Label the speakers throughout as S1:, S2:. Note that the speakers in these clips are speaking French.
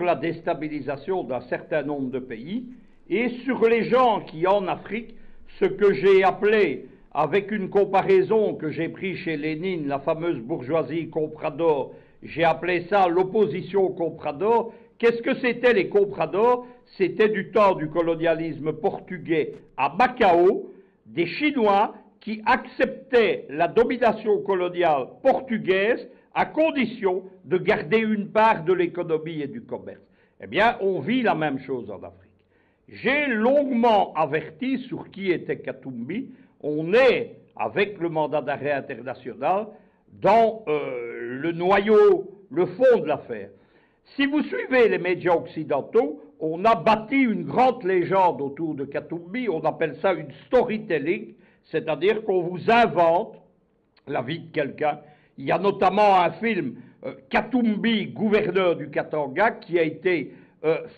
S1: sur la déstabilisation d'un certain nombre de pays et sur les gens qui, en Afrique, ce que j'ai appelé, avec une comparaison que j'ai prise chez Lénine, la fameuse bourgeoisie comprador, j'ai appelé ça l'opposition comprador. Qu'est-ce que c'était les compradors? C'était du temps du colonialisme portugais à Macao, des Chinois qui acceptaient la domination coloniale portugaise à condition de garder une part de l'économie et du commerce. Eh bien, on vit la même chose en Afrique. J'ai longuement averti sur qui était Katumbi. On est, avec le mandat d'arrêt international, dans le noyau, le fond de l'affaire. Si vous suivez les médias occidentaux, on a bâti une grande légende autour de Katumbi, on appelle ça une storytelling, c'est-à-dire qu'on vous invente la vie de quelqu'un. Il y a notamment un film, Katumbi, gouverneur du Katanga, qui a été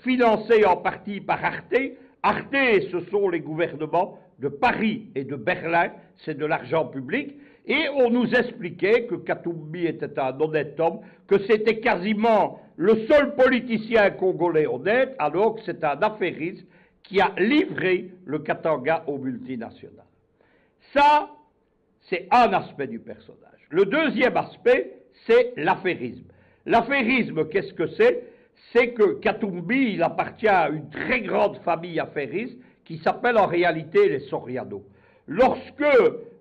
S1: financé en partie par Arte. Arte, ce sont les gouvernements de Paris et de Berlin, c'est de l'argent public. Et on nous expliquait que Katumbi était un honnête homme, que c'était quasiment le seul politicien congolais honnête, alors que c'est un affairiste qui a livré le Katanga aux multinationales. Ça, c'est un aspect du personnage. Le deuxième aspect, c'est l'affairisme. L'affairisme, qu'est-ce que c'est? C'est que Katumbi, il appartient à une très grande famille affairiste qui s'appelle en réalité les Soriano. Lorsque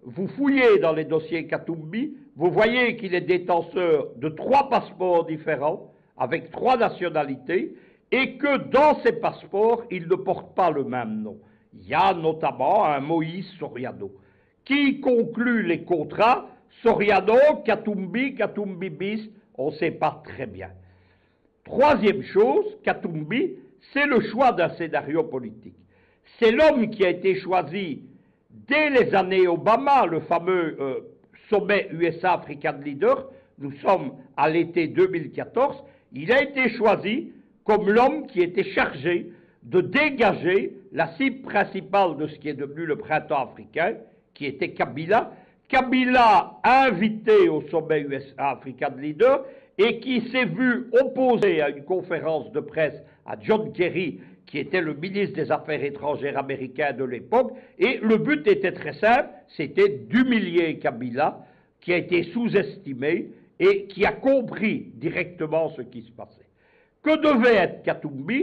S1: vous fouillez dans les dossiers Katumbi, vous voyez qu'il est détenteur de 3 passeports différents, avec 3 nationalités, et que dans ces passeports, il ne porte pas le même nom. Il y a notamment un Moïse Soriano, qui conclut les contrats Soriano, Katumbi, Katumbi bis, on ne sait pas très bien. Troisième chose, Katumbi, c'est le choix d'un scénario politique. C'est l'homme qui a été choisi dès les années Obama, le fameux sommet USA-African Leader, nous sommes à l'été 2014, il a été choisi comme l'homme qui était chargé de dégager la cible principale de ce qui est devenu le printemps africain, qui était Kabila. Kabila invité au sommet USA-African Leader et qui s'est vu opposé à une conférence de presse à John Kerry, qui était le ministre des Affaires étrangères américain de l'époque, et le but était très simple, c'était d'humilier Kabila, qui a été sous-estimé et qui a compris directement ce qui se passait. Que devait être Katumbi?